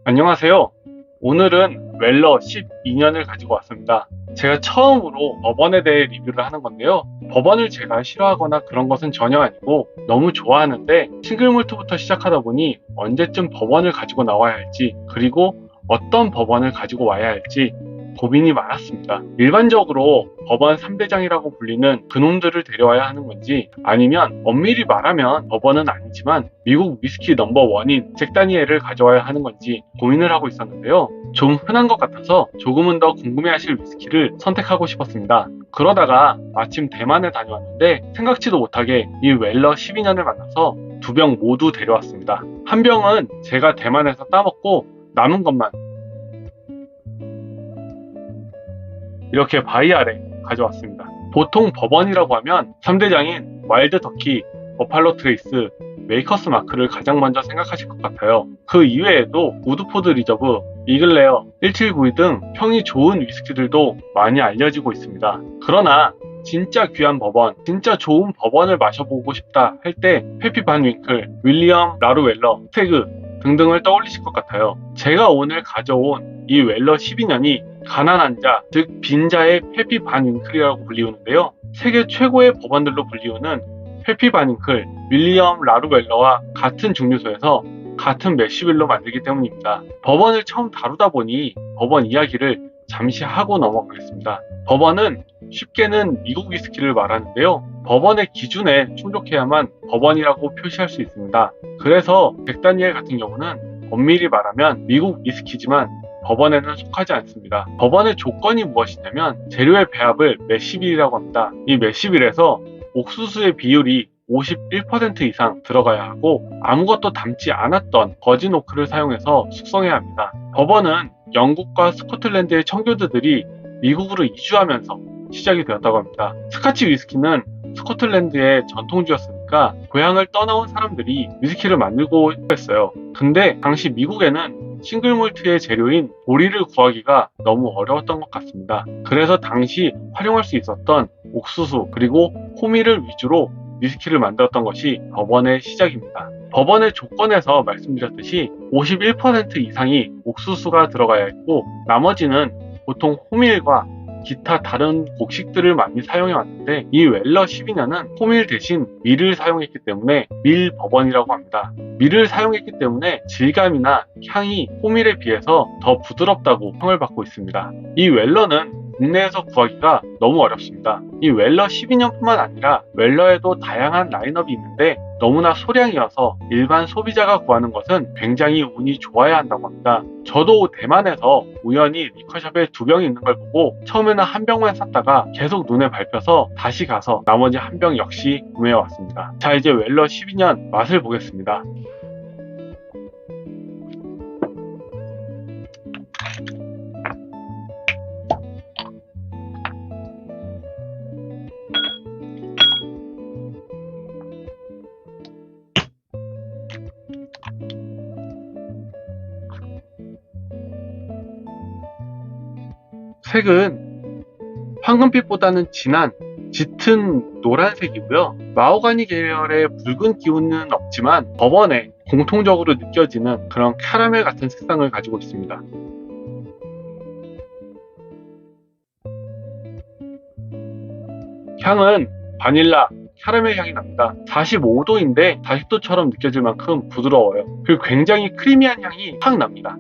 안녕하세요. 오늘은 웰러 12년을 가지고 왔습니다. 제가 처음으로 법원에 대해 리뷰를 하는 건데요. 법원을 제가 싫어하거나 그런 것은 전혀 아니고 너무 좋아하는데 싱글몰트부터 시작하다 보니 언제쯤 법원을 가지고 나와야 할지, 그리고 어떤 법원을 가지고 와야 할지 고민이 많았습니다. 일반적으로 법원 3대장이라고 불리는 그놈들을 데려와야 하는 건지, 아니면 엄밀히 말하면 법원은 아니지만 미국 위스키 넘버원인 잭 다니엘을 가져와야 하는 건지 고민을 하고 있었는데요. 좀 흔한 것 같아서 조금은 더 궁금해하실 위스키를 선택하고 싶었습니다. 그러다가 마침 대만에 다녀왔는데 생각지도 못하게 이 웰러 12년을 만나서 두 병 모두 데려왔습니다. 한 병은 제가 대만에서 따먹고 남은 것만 이렇게 바위 아래 가져왔습니다. 보통 법원이라고 하면 3대장인 와일드 터키, 버팔로 트레이스, 메이커스 마크를 가장 먼저 생각하실 것 같아요. 그 이외에도 우드포드 리저브, 이글레어, 1792 등 평이 좋은 위스키들도 많이 알려지고 있습니다. 그러나 진짜 귀한 법원, 진짜 좋은 법원을 마셔보고 싶다 할 때 페피 반 윙클, 윌리엄 라루웰러, 스테그 등등을 떠올리실 것 같아요. 제가 오늘 가져온 이 웰러 12년이 가난한 자, 즉 빈자의 페피 반 윙클이라고 불리우는데요. 세계 최고의 법원들로 불리우는 페피 반 윙클, 윌리엄 라루웰러와 같은 증류소에서 같은 매시빌로 만들기 때문입니다. 법원을 처음 다루다 보니 법원 이야기를 잠시 하고 넘어가겠습니다. 법원은 쉽게는 미국 위스키를 말하는데요. 법원의 기준에 충족해야만 법원이라고 표시할 수 있습니다. 그래서 잭 다니엘 같은 경우는 엄밀히 말하면 미국 위스키지만 법원에는 속하지 않습니다. 법원의 조건이 무엇이냐면 재료의 배합을 매시빌이라고 합니다. 이 매시빌에서 옥수수의 비율이 51% 이상 들어가야 하고 아무것도 담지 않았던 버진 오크를 사용해서 숙성해야 합니다. 법원은 영국과 스코틀랜드의 청교도들이 미국으로 이주하면서 시작이 되었다고 합니다. 스카치 위스키는 스코틀랜드의 전통주였으니까 고향을 떠나온 사람들이 위스키를 만들고 했어요. 근데 당시 미국에는 싱글몰트의 재료인 보리를 구하기가 너무 어려웠던 것 같습니다. 그래서 당시 활용할 수 있었던 옥수수 그리고 호미를 위주로 위스키를 만들었던 것이 법원의 시작입니다. 법원의 조건에서 말씀드렸듯이 51% 이상이 옥수수가 들어가야 했고 나머지는 보통 호밀과 기타 다른 곡식들을 많이 사용해 왔는데 이 웰러 12년은 호밀 대신 밀을 사용했기 때문에 밀 버번이라고 합니다. 밀을 사용했기 때문에 질감이나 향이 호밀에 비해서 더 부드럽다고 평을 받고 있습니다. 이 웰러는 국내에서 구하기가 너무 어렵습니다. 이 웰러 12년뿐만 아니라 웰러에도 다양한 라인업이 있는데 너무나 소량이어서 일반 소비자가 구하는 것은 굉장히 운이 좋아야 한다고 합니다. 저도 대만에서 우연히 리커숍에 두 병이 있는 걸 보고 처음에는 한 병만 샀다가 계속 눈에 밟혀서 다시 가서 나머지 한 병 역시 구매해 왔습니다. 자, 이제 웰러 12년 맛을 보겠습니다. 색은 황금빛보다는 진한 짙은 노란색이고요. 마호가니 계열의 붉은 기운은 없지만 법원에 공통적으로 느껴지는 그런 캐러멜 같은 색상을 가지고 있습니다. 향은 바닐라, 캐러멜 향이 납니다. 45도인데 40도처럼 느껴질 만큼 부드러워요. 그리고 굉장히 크리미한 향이 확 납니다.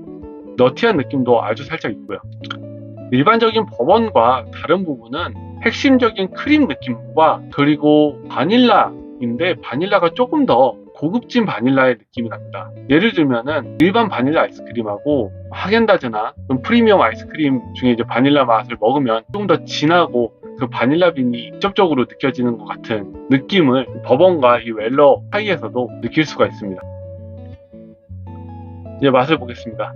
너티한 느낌도 아주 살짝 있고요. 일반적인 버번과 다른 부분은 핵심적인 크림 느낌과 그리고 바닐라인데 바닐라가 조금 더 고급진 바닐라의 느낌이 납니다. 예를 들면은 일반 바닐라 아이스크림하고 하겐다즈나 프리미엄 아이스크림 중에 이제 바닐라 맛을 먹으면 조금 더 진하고 그 바닐라 빈이 직접적으로 느껴지는 것 같은 느낌을 버번과 이 웰러 사이에서도 느낄 수가 있습니다. 이제 맛을 보겠습니다.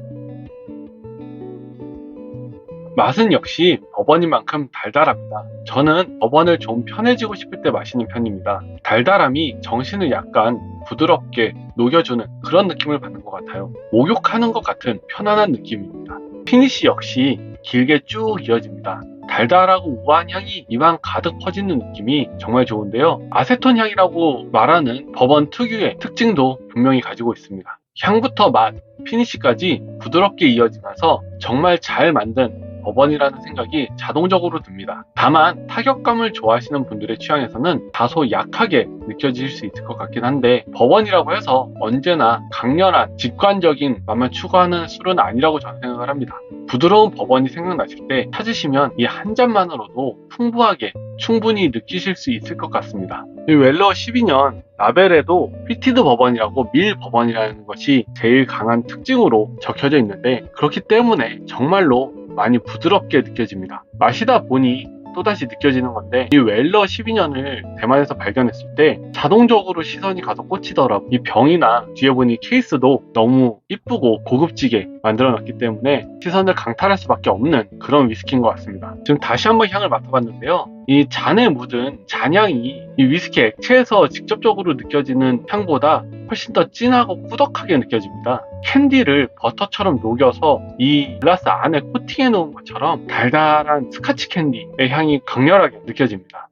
맛은 역시 버번인 만큼 달달합니다. 저는 버번을 좀 편해지고 싶을 때 마시는 편입니다. 달달함이 정신을 약간 부드럽게 녹여주는 그런 느낌을 받는 것 같아요. 목욕하는 것 같은 편안한 느낌입니다. 피니쉬 역시 길게 쭉 이어집니다. 달달하고 우아한 향이 입안 가득 퍼지는 느낌이 정말 좋은데요. 아세톤 향이라고 말하는 버번 특유의 특징도 분명히 가지고 있습니다. 향부터 맛, 피니시까지 부드럽게 이어지면서 정말 잘 만든 버번이라는 생각이 자동적으로 듭니다. 다만 타격감을 좋아하시는 분들의 취향에서는 다소 약하게 느껴질 수 있을 것 같긴 한데, 버번이라고 해서 언제나 강렬한 직관적인 맛만 추구하는 술은 아니라고 저는 생각을 합니다. 부드러운 버번이 생각나실 때 찾으시면 이 한 잔만으로도 풍부하게 충분히 느끼실 수 있을 것 같습니다. 이 웰러 12년 라벨에도 피티드 버번이라고 밀 버번이라는 것이 제일 강한 특징으로 적혀져 있는데, 그렇기 때문에 정말로 많이 부드럽게 느껴집니다. 마시다 보니 또다시 느껴지는 건데, 이 웰러 12년을 대만에서 발견했을 때 자동적으로 시선이 가서 꽂히더라고요. 이 병이나 뒤에 보니 케이스도 너무 이쁘고 고급지게 만들어놨기 때문에 시선을 강탈할 수밖에 없는 그런 위스키인 것 같습니다. 지금 다시 한번 향을 맡아봤는데요, 이 잔에 묻은 잔향이 이 위스키 액체에서 직접적으로 느껴지는 향보다 훨씬 더 진하고 꾸덕하게 느껴집니다. 캔디를 버터처럼 녹여서 이 글라스 안에 코팅해 놓은 것처럼 달달한 스카치 캔디의 향이 강렬하게 느껴집니다.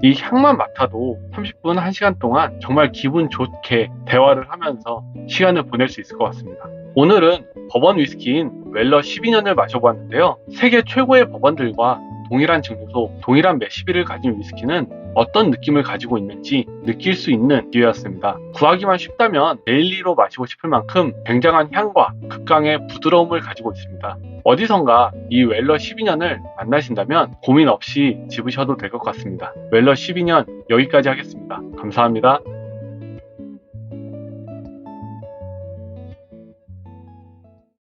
이 향만 맡아도 30분, 1시간 동안 정말 기분 좋게 대화를 하면서 시간을 보낼 수 있을 것 같습니다. 오늘은 버번 위스키인 웰러 12년을 마셔보았는데요. 세계 최고의 버번들과 동일한 증류소, 동일한 매시비를 가진 위스키는 어떤 느낌을 가지고 있는지 느낄 수 있는 기회였습니다. 구하기만 쉽다면 데일리로 마시고 싶을 만큼 굉장한 향과 극강의 부드러움을 가지고 있습니다. 어디선가 이 웰러 12년을 만나신다면 고민 없이 집으셔도 될 것 같습니다. 웰러 12년 여기까지 하겠습니다. 감사합니다.